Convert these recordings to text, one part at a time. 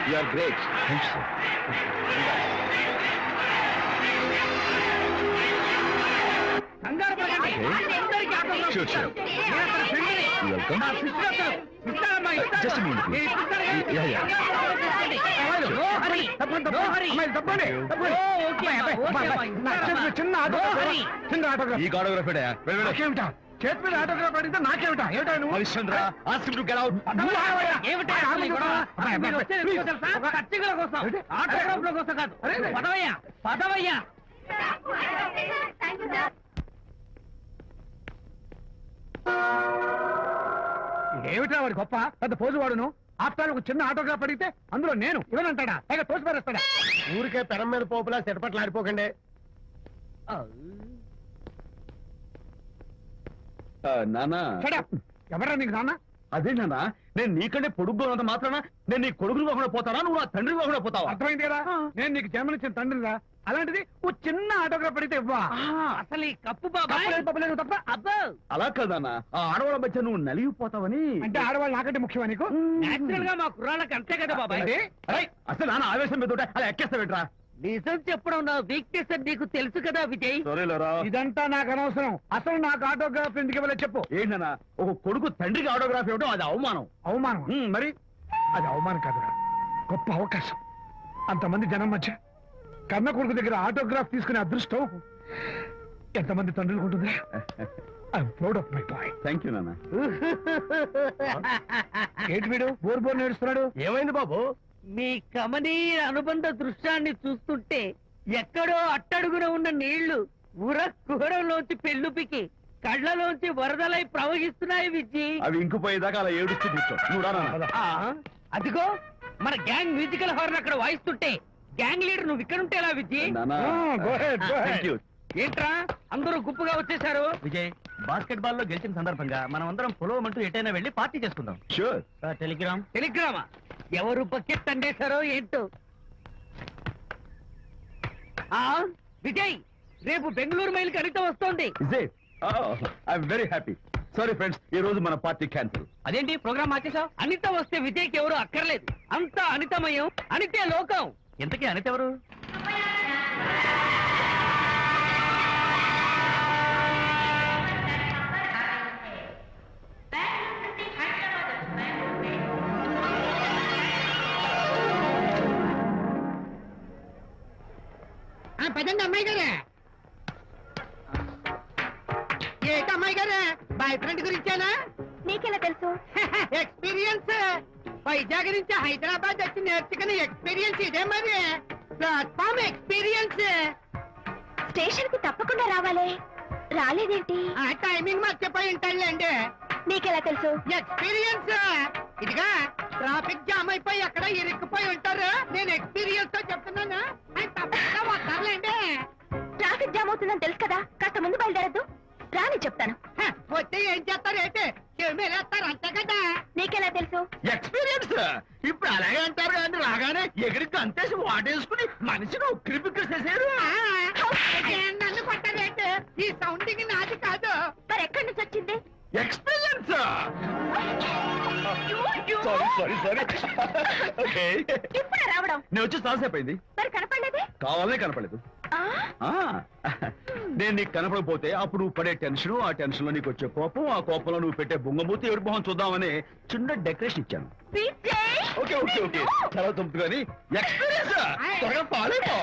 You are great. Thank you, sir. Okay. Sure, sure. You're welcome. Just a minute, please. Yeah. ఈ autograph చేతి మీద autograph అడిగితే నాకేమిటా ఏమిటా నువ్వు Harishchandra ask him to get out ఏమిటా వాడి గొప్ప పెద్ద పోజు వాడును ఆఫ్టర్ ఒక చిన్న ఆటోగ్రాఫ్ అడిగితే అందులో నేను ఇవ్వనంటాడా పైగా తోసి పారేస్తాడా ఊరికే పెరం మీద పోపులా చెరపట్లు ఆడిపోకండి నానా ఎవరా నీకు నాన్న అదే నాన్న నేను నీకంటే పొడుగ్గా ఉన్నంత మాత్రాన నేను నీ కొడుకులు కాకుండా పోతానా నువ్వు నా తండ్రి కాకుండా పోతావా అర్థమైంది కదా నేను నీకు జన్మనిచ్చిన తండ్రిరా అలాంటిది ఓ చిన్న ఆటోగ్రాఫ్ అడిగితే ఇవ్వా అసలు ఈ కప్పు బాబా తప్ప అబ్బా అలా కదన్నా ఆ ఆడవాళ్ళ మధ్య నువ్వు నలిగిపోతావని అంటే ఆడవాళ్ళు నాకంటే ముఖ్యమా నీకు నేచురల్ గా మా కుర్రాళ్ళకి అంతే కదా బాబాయ్ అసలు నాన్న ఆవేశం మీద అలా ఎక్కేస్తావేట్రా నిజం చెప్పడం నా వీక్నెస్ అని నీకు తెలుసు కదా విజయ్ ఇదంతా నాకు అనవసరం అసలు నాకు ఆటోగ్రాఫ్ ఎందుకు ఇవ్వలేదు చెప్పు ఏంటన్నా ఒక కొడుకు తండ్రికి ఆటోగ్రాఫ్ ఇవ్వడం అది అవమానం మరి అది అవమానం కాదురా గొప్ప అవకాశం అంతమంది జనం మధ్య కన్న కొడుకు దగ్గర ఆటోగ్రాఫ్ తీసుకునే అదృష్టం ఎంతమంది తండ్రులకు ఉంటుంది I'm proud of my boy thank you నాన్న ఏంటి వీడు బోర్ నేడుస్తున్నాడు ఏమైంది బాబు మీ కమనీయ అనుబంధ దృశ్యాన్ని చూస్తుంటే ఎక్కడో అట్టడుగున ఉన్న నీళ్లు ఉర కుహరంలోంచి పెళ్ళుపికి కళ్ళలోంచి వరదలై ప్రవహిస్తున్నాయి విజ్జి అవి ఇంకుపోయేదాకా అలా ఏడుస్తూ అదిగో మన గ్యాంగ్ మ్యూజికల్ హార్న్ అక్కడ వాయిస్తుంటే గ్యాంగ్ లీడర్ నువ్వు ఇక్కడ ఉంటే ఎలా విజ్జి ఏంట్రా అందరూ గుంపుగా వచ్చేసారు విజయ్ బాస్కెట్ బాల్ లో గెలిచిన సందర్భంగా మనం అందరం పొలవమంటూ ఎటైనా వెళ్ళి పార్టీ చేసుకుందాం షూర్ టెలిగ్రామా ఎవరు బకెట్ అండేశారో ఏంటో విజయ్ రేపు బెంగళూరు మైల్ అనిత వస్తోంది వెరీ హ్యాపీ సారీ ఫ్రెండ్స్ ఈ రోజు మన పార్టీ క్యాన్సిల్ అదేంటి ప్రోగ్రామ్ మార్చేసావు అనిత వస్తే విజయ్కి ఎవరు అక్కర్లేదు అంతా అనితమయం అనితే లోకం ఎంతకీ అనిత ఎవరు పదండి అమ్మాయి గారే ఏంటి అమ్మాయి గారే బాయ్ ఫ్రెండ్ గురించేనా నీకెలా తెలుసు ఎక్స్పీరియన్స్ వైజాగ్ నుంచి హైదరాబాద్ వచ్చి నేర్చుకునే ఎక్స్పీరియన్స్ ఇదే మరి ప్లాట్ఫామ్ ఎక్స్పీరియన్స్ స్టేషన్ కి తప్పకుండా రావాలే రాలేదేంటి ఆ టైమింగ్ మర్చిపోయి ఉంటాడులేండి నీకెలా తెలుసు ఎక్స్పీరియన్స్ ఇదిగా ట్రాఫిక్ జామ్ అయిపోయి ఎక్కడ ఇరుక్కుపోయి ఉంటారు నేను ఎక్స్పీరియన్స్ తో చెప్తున్నాను ఆయన తప్పకుండా వస్తారులేండి ట్రాఫిక్ జామ్ అవుతుందని తెలుసు కదా కాస్త ముందు బయలుదేరద్దు రాని చెప్తాను వస్తే ఏం చేస్తారు ఏంటి చెమేస్తారు అంతే కదా నీకెలా తెలుసు ఎక్స్పీరియన్స్ ఇప్పుడు అలాగే అంటారు కానీ రాగానే ఎగిరికి అంతేసి వాటేసుకుని మనిషిని ఉక్కిరి బిక్కిరి చేశారు నన్ను కొట్టారేంటి ఈ సౌండింగ్ నాది కాదు మరి ఎక్కడి నుంచి వచ్చింది ఎక్స్పీరియన్స్ సారీ ఓకే ఇప్పుడే రావడం నేను వచ్చి చాలాసేపు అయింది మరి కనపడలేదే కావాలనే కనపడలేదు నేను నీకు కనపడకపోతే అప్పుడు నువ్వు పడే టెన్షన్ ఆ టెన్షన్ లో నీకు వచ్చే కోపం ఆ కోపంలో నువ్వు పెట్టే బొంగమూతి ఏడు మొహం చూద్దామని చిన్న డెకరేషన్ ఇచ్చాను ఓకే ఓకే ఓకే చాలా తొమ్మిది కానీ ఎక్స్పీరియన్స్ త్వరగా పాలేపో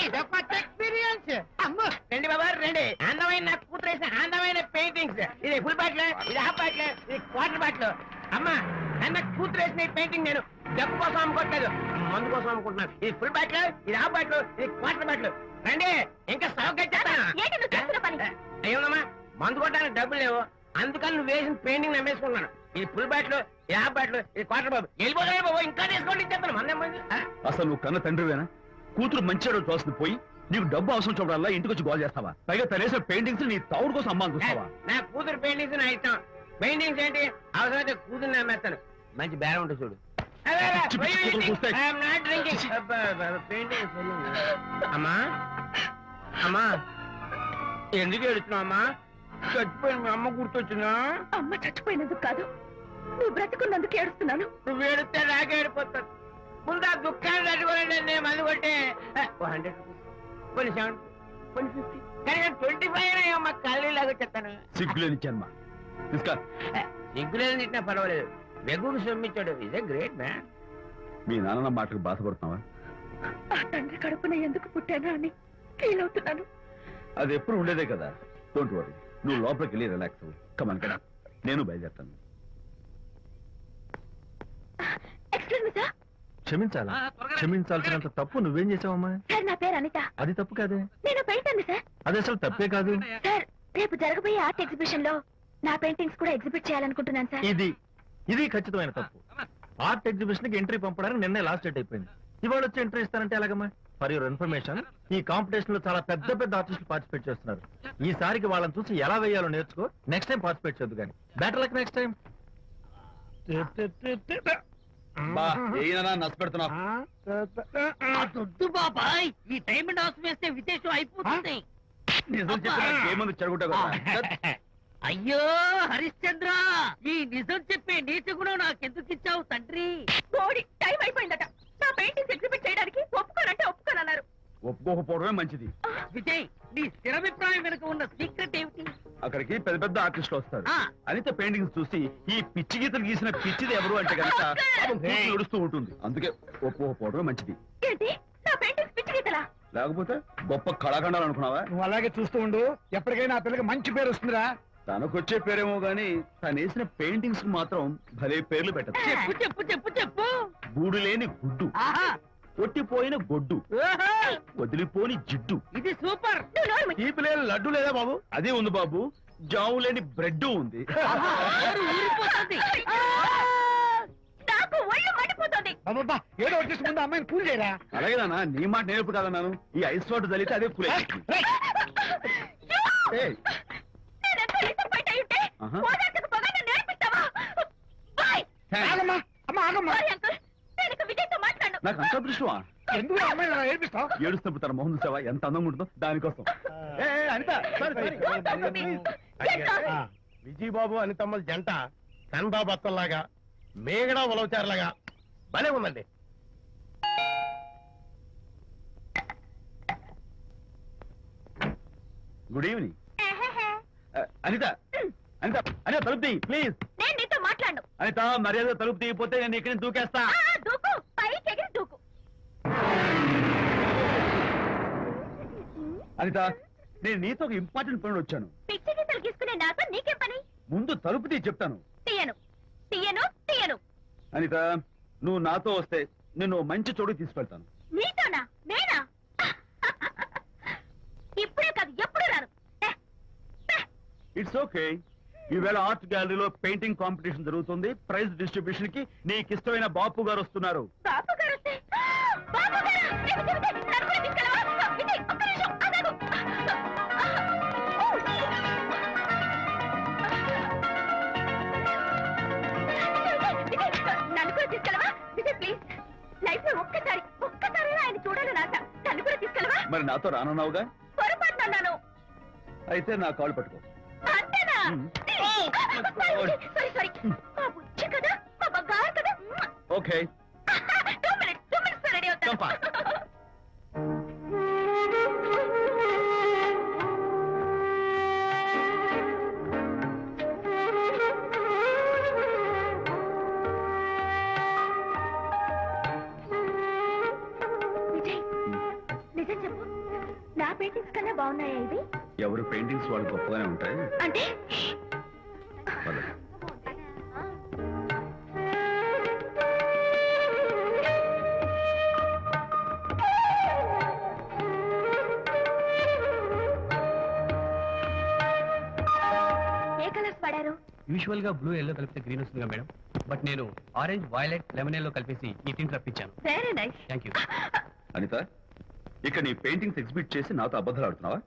ఇదో కొత్త ఎక్స్పీరియన్స్ అమ్మో రండి బాబా రండి అందమైన నాకు కూతురేసిన అందమైన పెయింటింగ్స్ ఇది ఫుల్ బాటిల్ ఇది హాఫ్ బాటిల్ ఇది క్వార్టర్ బాటిల్ అమ్మా అన్న కూతురేసిన పెయింటింగ్ నేను డబ్బు కోసం అమ్ముకోవట్లేదు మందు కోసం అమ్ముకుంటున్నాను ఇది ఫుల్ బాటిల్ ఇది హాఫ్ బాటిల్ ఇది క్వార్టర్ బాటిల్ రండి ఇంకా అయ్యోమ్మా మందు కొట్టడానికి డబ్బులు లేవు అందుకని నువ్వు వేసిన పెయింటింగ్ నమ్మేసుకున్నాను ఇది ఫుల్ బాటిల్ ఇది హాఫ్ బాటిల్ ఇది క్వార్టర్ బాబు వెళ్ళిపోతాయి బాబు ఇంకా తీసుకోండి చెప్తాను మంది అసలు నువ్వు కన్న తండ్రివేనా కూతురు మంచిగా చూస్తుంది పోయి నీకు డబ్బు అవసరం చూడాలా ఇంటికి వచ్చి గోల్ చేస్తావా పైగా తనేసిన పెయింటింగ్స్ నీ తౌడు కోసం అమ్మాని చూస్తావా నా కూతురు పెయింటింగ్స్ నా ఇష్టం పెయింటింగ్స్ ఏంటి అవసరమైతే కూతురు నమ్మేస్తాను మంచి బేరం ఉంటుంది చూడు అమ్మా అమ్మా ఎందుకు ఏడుస్తున్నావు అమ్మా చచ్చిపోయిన మీ అమ్మ గుర్తొచ్చిందా అమ్మ చచ్చిపోయినందుకు కాదు నువ్వు బ్రతుకున్నందుకు ఏడుస్తున్నాను. నువ్వు ఏడితే నాకే ఏడిపోతాను. ముందు ఆ దుఃఖాన్ని తట్టుకోలేండి. నేను మందు కొట్టే 100 రూపీస్, కొన్ని 70, కొన్ని 50, కానీ 25 అమ్మ కళ్ళీలాగా చెప్తాను. సిగ్గులేని జన్మ. తీసుకో. సిగ్గులేదు తిట్టినా పర్వాలేదు. వెగుకు సొమ్మించాడు. ఇదే గ్రేట్ మ్యాన్. మీ నాన్న మాటకు బాధపడుతున్నావా? ఆ తండ్రి కడుపున ఎందుకు పుట్టానా అని ఫీల్ అవుతున్నాను. అది ఎప్పుడు ఉండేదే కదా. డోంట్ వరీ, నువ్వు లోపలికి వెళ్ళి రిలాక్స్ అవ్వు. కమాన్ కదా, నేను బయలుదేరుతాను. Excuse me sir. క్షమించాలా? క్షమించాల్సినంత తప్పు నువ్వేం చేసావమ్మా? సార్ నా పేరు అనిత. అది తప్పు కాదే. నేను పెయింటర్ని సార్. అది అసలు తప్పే కాదు. సార్ రేపు జరగబోయే ఆర్ట్ ఎగ్జిబిషన్ లో నా పెయింటింగ్స్ కూడా ఎగ్జిబిట్ చేయాలనుకుంటున్నాను సార్. ఇది ఖచ్చితమైన తప్పు. ఆర్ట్ ఎగ్జిబిషన్ కి ఎంట్రీ పంపడానికి నిన్నే లాస్ట్ డేట్ అయిపోయింది. ఇవాళ వచ్చి ఎంట్రీ ఇస్తానంటే ఎలాగమ్మా? ఫర్ యువర్ ఇన్ఫర్మేషన్, ఈ కాంపిటీషన్ లో చాలా పెద్ద పెద్ద ఆర్టిస్టులు పార్టిసిపేట్ చేస్తున్నారు. ఈసారికి వాళ్ళని చూసి ఎలా వేయాలో నేర్చుకో. నెక్స్ట్ టైం పార్టిసిపేట్ చేయొద్దు కానీ. Better luck next time. నష్టపెడుతున్నావు. దొడ్డు బాబాయ్, ఈ డైమండ్ హౌస్ వేస్తే విదేశం అయిపోతుంది. నిజం చెప్పినా ఏముంది చెడగొట్టా కదా. అయ్యో హరిశ్చంద్ర, ఈ నిజం చెప్పే నీతి గుణం నాకెందుకు ఇచ్చావు తండ్రి? బోడి టైం అయిపోయిందట. నా పెయింటింగ్స్ ఎగ్జిబిట్ చేయడానికి ఒప్పుకోనంటే ఒప్పుకోనన్నారు. ఒప్పుకోకపోవడమే మంచిది. విజయ్, నీ స్థిరాభిప్రాయం వెనుక ఉన్న సీక్రెట్ ఏమిటి? అక్కడికి పెద్ద పెద్ద ఆర్టిస్టులు వస్తారు. ఆ. అనిత పెయింటింగ్స్ చూసి ఈ పిచ్చి గీతలు గీసిన పిచ్చిది ఎవరు అంటే కనుక నడుస్తూ ఉంటుంది. అందుకే ఒప్పుకోకపోవడమే మంచిది. ఏంటి నా పెయింటింగ్స్ పిచ్చి గీతలా? లేకపోతే గొప్ప కళాఖండాలు అనుకున్నావా? నువ్వు అలాగే చూస్తూ ఉండు. ఎప్పటికైనా ఆ పిల్లకి మంచి పేరు వస్తుందిరా. తనకొచ్చే పేరేమో గాని తను వేసిన పెయింటింగ్స్ మాత్రం భలే పేర్లు పెట్టదు. చెప్పు చెప్పు చెప్పు చెప్పు. గూడు లేని గుడ్డు, ఆహా, కొట్టిపోయిన గొడ్డు, ఓహో, వదిలిపోని జిడ్డు, ఇది సూపర్. నువ్వు నోరు మూయి. తీపి లేని లడ్డు లేదా బాబు? అదే ఉంది బాబు. జాము లేని బ్రెడ్ ఉంది. ఆహా, నోరు ఊరిపోతుంది. నాకు ఒళ్ళు మండిపోతుంది. అబ్బబ్బా, ఏదో వచ్చేసి ముందు అమ్మాయిని కూల్ చేయరా. అలాగే నాన్న, నీ మాట నేర్పు కదన్నాను. ఈ ఐస్ వాటర్ చల్లితే అదే కూల్ నేనెంత disappoint అయి ఉంటే ఆహా. ఓదార్చకు పోగా నన్ను నేర్పిస్తావా? బాయ్. ఆగమ్మా, అమ్మా ఆగమ్మా. సారీ అంకుల్, నేను ఇక విజయ్తో మాట్లాడను. నాకు అంత దృష్టమా? ఎందుకు ఆ అమ్మాయిని అలా ఏడిపిస్తావు? ఏడుస్తున్నప్పుడు తన మొహం చూసావా ఎంత అందంగా ఉంటుందో? దానికోసం. Anitha, sorry, sorry. Don't talk to me. Get lost. Vijaya Babu అనితమ్మల జంట కన్బాబత్తల్లాగా మేగడా ఉలవచారులాగా భలే ఉందండి. Good evening. అనిత, అనిత, అనిత తలుపు తీయి ప్లీజ్. నేను నీతో మాట్లాడను. అనిత, మర్యాద తలుపు తీయకపోతే నేను ఇక్కడి నుంచి దూకేస్తా. దూకు, పైకి ఎగిరి దూకు. అనిత, నేను నీతో ఒక ఇంపార్టెంట్ పని వచ్చాను. పిచ్చి గీతలు గీసుకునే నాతో నీకేం పని? ముందు తలుపు తీయి చెప్తాను. తీయను తీయను తీయను. అనిత, నువ్వు నాతో వస్తే నిన్ను మంచి చోటు తీసుకెళ్తాను. నీతోనా? నేనా? ఇప్పుడే కాదు, ఎప్పుడు రాను. It's okay. ఈవేళ ఆర్ట్ గ్యాలరీలో పెయింటింగ్ కాంపిటీషన్ జరుగుతుంది. ప్రైజ్ డిస్ట్రిబ్యూషన్ కి నీకు ఇష్టమైన బాపు గారు వస్తున్నారు. బాపు గారు వస్తే, బాపు గారు! విజయ్, విజయ్, నన్ను కూడా తీసుకెళ్ళవా? విజయ్, ఒక్క నిమిషం ఆగాగు. విజయ్, నన్ను కూడా తీసుకెళ్ళవా? విజయ్ ప్లీజ్, లైఫ్ లో ఒక్కసారి ఆయన చూడాలని ఆశ. నన్ను కూడా తీసుకెళ్ళవా? మరి నాతో రానున్నావుగా? పొరపాటు అన్నాను. అయితే నా కాల్ పట్టుకో. అంతేనా? సారీ. మా బుజ్జి కదా, మా బంగారు కదా. ఓకే. 2 minutes రెడీ అవుతాను. Come on. విజయ్, నిజం చెప్పు, నా పెయింటింగ్స్ కన్నా బాగున్నాయా ఇవి? ఎవరు పెయింటింగ్స్ వాళ్ళు గొప్పగానే ఉంటాయి. అంటే పద. ఏ కలర్స్ వాడారు? యూజువల్ గా బ్లూ ఎల్లో కలిపితే గ్రీన్ వస్తుందిగా మేడం, బట్ నేను ఆరెంజ్ వైలెట్ లెమన్ ఎల్లో కలిపేసి ఈ టింట్ రప్పించాను. Very nice. Thank you. Anitha, ఇక నీ పెయింటింగ్స్ ఎగ్జిబిట్ చేసి నాతో అబద్ధాలు ఆడుతున్నావా?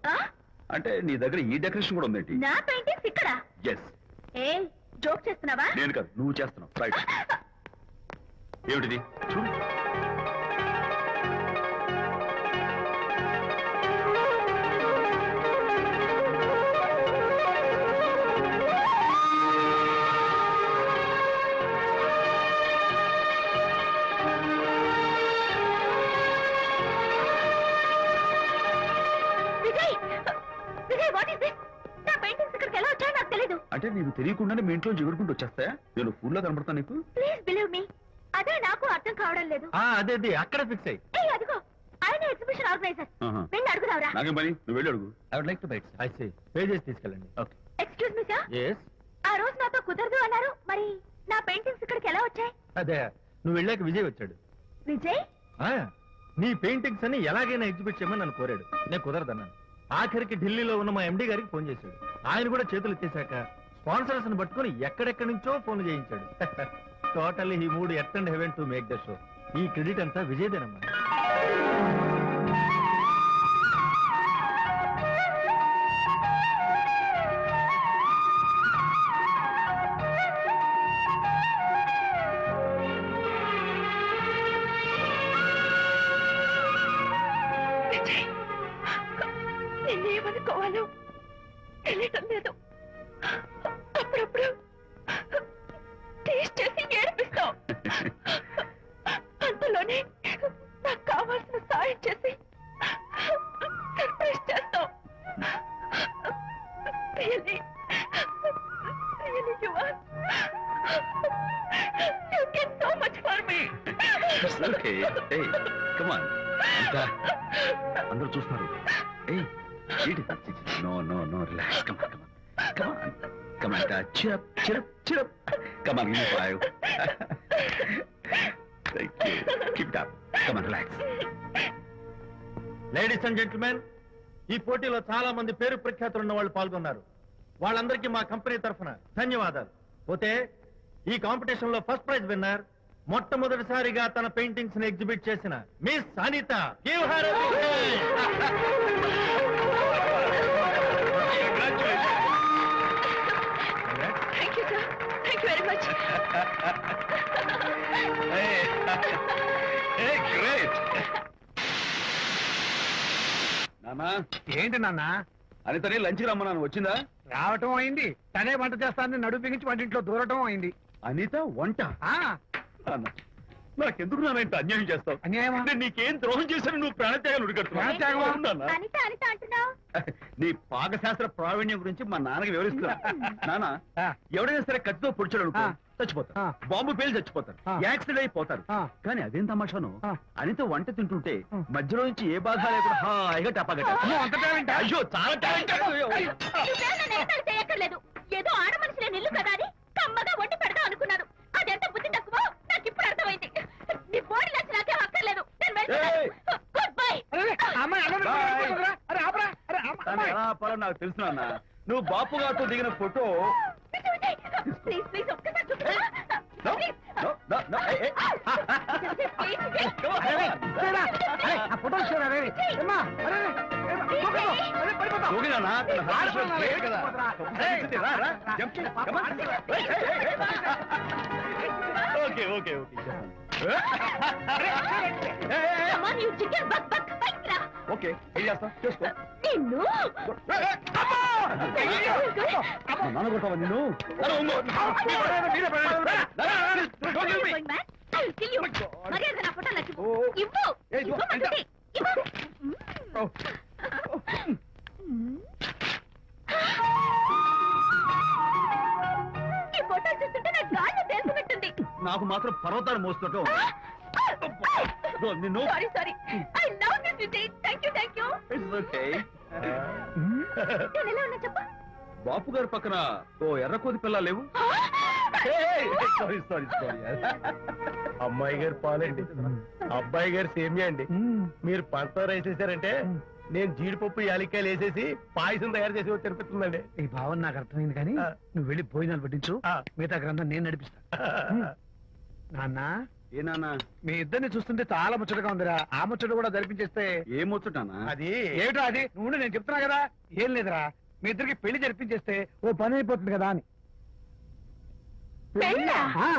అంటే నీ దగ్గర ఈ డెకరేషన్ కూడా ఉందేంటి? నా పెయింటింగ్స్ ఇక్కడ? ఎస్. ఏ జోక్ చేస్తున్నావా? నేను కాదు, నువ్వు చేస్తున్నావు. రైట్. ఏమిటిది? చూడు. నీకు తెలియకుండానే మీ ఇంట్లో ఎగురుకుంటూ వచ్చేస్తా? నేను ఫుల్ లో కనబడతా నీకు? ప్లీజ్ బిలీవ్ మీ, అదే నాకు అర్థం కావడం లేదు. అదే అక్కడ ఫిక్స్ అయ్యి. ఏయ్ అదిగో, ఆయన ఎగ్జిబిషన్ ఆర్గనైజర్. ఆహా. వెళ్ళి అడుగుదావరా? నాకేం పని, నువ్వు వెళ్ళి అడుగు. I would like to bite I see, pay చేసి తీసుకెళ్ళండి. Okay. Excuse me sir, yes, ఆ రోజు నాతో కుదరదు అన్నారు, మరి నా పెయింటింగ్స్ ఇక్కడికి ఎలా వచ్చాయి? అదే నువ్వు వెళ్ళాక విజయ్ వచ్చాడు. విజయ్? నీ పెయింటింగ్స్ అని ఎలాగైనా ఎగ్జిబిట్ చేయమని నన్ను కోరాడు. నేను కుదరదన్నాను. ఆఖరికి ఢిల్లీలో ఉన్న మా ఎండి గారికి ఫోన్ చేశాడు. ఆయన కూడా చేతులు ఎత్తేశాక స్పాన్సర్స్ ని పట్టుకుని ఎక్కడెక్కడి నుంచో ఫోన్ చేయించాడు. Totally he mood earth and heaven to make the show. ఈ క్రెడిట్ అంతా విజయ్దేనమ్మా. విజయ్, నిన్నేమనుకోవాలో తెలియటం లేదు. అప్పుడప్పుడు టేస్ట్ చేసి ఏడిపిస్తావు. అంతలోనే నాకు కావాల్సిన సాయం చేసి సర్ప్రైజ్ చేస్తావు. Really, really you are. You did so much for me. Okay, ఏయ్ కమ్ ఆన్. అందరూ చూస్తున్నారు. ఏయ్ no no no, relax. Come on come on come on, cheer up cheer up cheer up. Come on, give me 5. Thank you. Keep it up. Come on, relax. Ladies and gentlemen, ఈ పోటీలో చాలా మంది పేరు ప్రఖ్యాతులు ఉన్న వాళ్ళు పాల్గొన్నారు. వాళ్ళందరికీ మా కంపెనీ తరఫున ధన్యవాదాలు. పోతే ఈ కాంపిటీషన్ లో ఫస్ట్ ప్రైజ్ విన్నర్, మొట్టమొదటిసారిగా తన పెయింటింగ్స్ ని ఎగ్జిబిట్ చేసిన miss Anita. Give her a big Thank you, sir. Thank you very much. Great. నానా, ఏంటి నాన్న? అనితని లంచ్కి రమ్మన్నాను, వచ్చిందా? రావటం అయింది, తనే వంట చేస్తానని నడుపు బిగించి వంటింట్లో దూరటం అయింది. అనిత వంట? ఆ నాన్న, నాకెందుకు నాన్న ఇంత అన్యాయం చేస్తావు? అన్యాయమా? నేను నీకేం ద్రోహం చేశాను నువ్వు ప్రాణత్యాగాలు ప్రాణత్యాగమా? ఉడికడుతున్నావు? అనిత అనిత అంటున్నావు? నీ పాకశాస్త్ర ప్రావీణ్యం గురించి మా నాన్నకి వివరిస్తున్నా. నాన్న, ఆ. ఎవడైనా సరే కత్తితో పొడిచాడు అనుకో, ఆ. చచ్చిపోతారు. ఆ. బాంబు పేలు చచ్చిపోతారు, ఆ. యాక్సిడెంట్ అయిపోతారు. ఆ. కానీ అదేం తమాషాను, ఆ. అనిత వంట తింటుంటే ఆ. మధ్యలో నుంచి ఏ బాధ లేకుండా హాయిగా టపాగట. అమ్మో, అంత టాలెంట్ ఆ? అయ్యో, చాలా టాలెంట్. నువ్వేం నన్ను ఎగతాళి చేయక్కర్లేదు. ఏదో ఆడ మనుషులే నిల్లు కదా అని కమ్మగా వండి పెడదాం అనుకున్నాను. అదెంత బుద్ధి తక్కువ నాకు ఇప్పుడు అర్థమైంది. నీ బోడి నచ్చి నాకేం అక్కర్లేదు. నేను ఏయ్. Good bye. అరే, అమ్మాయి అలా Bye. అరే ఆపరా. అరే కానీ అమ్మాయి. ఎలా ఆపాలో నాకు తెలుసు నాన్న. నువ్వు బాపు గారితో దిగిన ఫోటో. ప్లీజ్ ప్లీజ్ ఒక్కసారి చూపించు. No, no, no, no, hey, hey. Come on, అరే, come on. అరే, ఆ ఫోటో చూడరా, అరే. ఏమ్మా, అరే, అరే, అరే, పడిపోతావు. ఓకే నాన్న, తన హార్ట్ రేట్ ఆడపిల్ల లేదు కదా. ఏయ్, రా, రా, jump చేయి. Come on. Hey, hey, hey. Okay, okay, okay. Come on, you chicken buck buck. బయటికి రా. ఓకే, ఏం చేస్తావు? చేసుకో. నిన్ను మా నాన్న కొట్టావా నిన్ను? అరే, ఉంగో. మీరే పడండి. Going back, I will kill you. మర్యాద నా ఫోటో నాకు ఇవ్వు. ఇవ్వు. ఏయ్, ఇవ్వు. ఇవ్వమంటుంది. ఇవ్వు. ఈ ఫోటో చూస్తుంటే నాకు గాల్లో తెలుసుకుంటుంది. నాకు మాత్రం పర్వతాలు మోస్తుంటావు. నిన్ను. Sorry sorry. I love this Vijay. Thank you thank you. It's okay. నేను ఎలా ఉన్నా చెప్పు. బాపు గారి పక్కన ఓ ఎర్ర కోతి పిల్ల లేవు? Sorry sorry sorry. అమ్మాయి గారు పాలండి, అబ్బాయి గారు సేమియా అండి. మీరు పంచదార వేసేసారంటే నేను జీడిపప్పు యాలిక్కాయలు వేసేసి పాయసం తయారు చేసి తినిపిస్తుందండి. ఈ భావన నాకు అర్థమైంది, కానీ నువ్వు వెళ్ళి భోజనాలు పట్టించు. మిగతా గ్రంథం నేను నడిపిస్తా. నాన్న, ఏ నాన్న? మీ ఇద్దరిని చూస్తుంటే చాలా ముచ్చటగా ఉందిరా. ఆ ముచ్చట కూడా జరిపించేస్తే. ఏం ముచ్చటానా? అది ఏమిటో అది? నువ్వు నేను చెప్తున్నా కదా. ఏం లేదురా, మీ ఇద్దరికి పెళ్లి జరిపించేస్తే ఓ పని అయిపోతుంది కదా అని. పెళ్ళా? ఆ.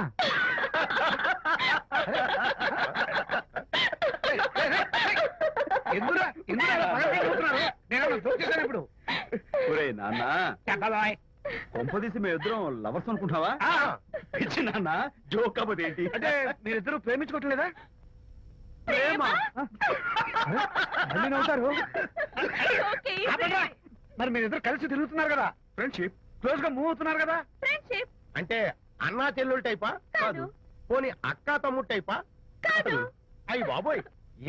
ఎందురా ఎందురా ఇలా పగలబడి చూస్తున్నారు? నేనేమన్నా జోక్ చేశాను ఇప్పుడు? ఒరేయ్ నాన్న, చెప్పబాయ్. కొంపదీసి మేము ఇద్దరం లవర్స్ అనుకుంటావా? ఆ. పిచ్చి నాన్న, జోక్ కాబట్టి ఏంటి? అంటే మీరిద్దరూ ప్రేమించుకోవట్లేదా? ప్రేమ? మళ్ళీ నవ్వుతారు. ఓకే. ఆపండ్రా. మరి మీరిద్దరు కలిసి తిరుగుతున్నారు కదా. ఫ్రెండ్షిప్. క్లోజ్ గా మూవ్ అవుతున్నారు కదా. ఫ్రెండ్షిప్ అంటే అన్నా చెల్లెలు టైపా? కాదు. పోనీ అక్క తమ్ముడు టైపా? కాదు. అయ్యి బాబోయ్,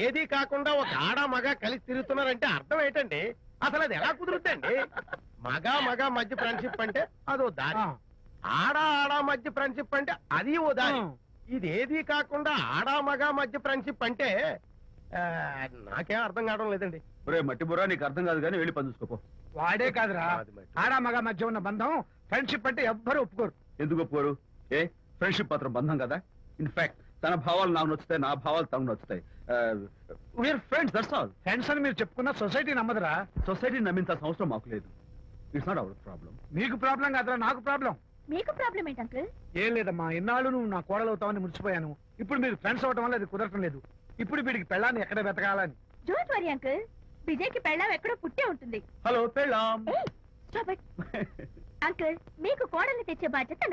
ఏది కాకుండా ఒక ఆడ మగ కలిసి తిరుగుతున్నారంటే అర్థం ఏంటండి? అసలు అది ఎలా కుదురుద్దండి? మగ మధ్య ఫ్రెండ్షిప్ అంటే అదో దారి, ఆడ మధ్య ఫ్రెండ్షిప్ అంటే అది ఓ దారి. ఇదేది కాకుండా ఆడ మగ మధ్య ఫ్రెండ్షిప్ అంటే నాకేం అర్థం కావడం లేదండి. ఒరే మట్టి బుర్రా, నీకు అర్థం కాదు కానీ వెళ్ళి పని చూసుకోపో. వాడే కాదురా, అది మరి. ఆడ మగ మధ్య ఉన్న బంధం ఫ్రెండ్షిప్ అంటే ఎవ్వరు ఒప్పుకోరు. ఎందుకు ఒప్పుకోరు? ఫ్రెండ్షిప్ మాత్రం బంధం కదా. ఇన్ఫాక్ట్ తన భావాలు నాకు నచ్చుతాయి, నా భావాలు తనకు నచ్చుతాయి. We are friends, that's all. Friends అని మీరు చెప్పుకున్న సొసైటీ నమ్మదురా. సొసైటీని నమ్మించాల్సిన అవసరం మాకు లేదు. It's not our problem. మీకు ప్రాబ్లం కాదురా, నాకు ప్రాబ్లం. మీకు ప్రాబ్లం ఏంటి అంకుల్? ఏం లేదమ్మా, ఇన్నాళ్ళు నువ్వు నా కోడలు అవుతావని మురిచిపోయాను. ఇప్పుడు మీరు ఫ్రెండ్స్ అవటం వల్ల అది కుదరటం లేదు. ఇప్పుడు వీడికి పెళ్ళాన్ని ఎక్కడ వెతకాలని. డోంట్ వరీ అంకుల్, విజయ్కి పెళ్ళాం ఎక్కడో పుట్టే ఉంటుంది. హలో పెళ్ళాం. ఏయ్, stop it. అంకుల్, మీకు కోడల్ని తెచ్చే బాధ్యత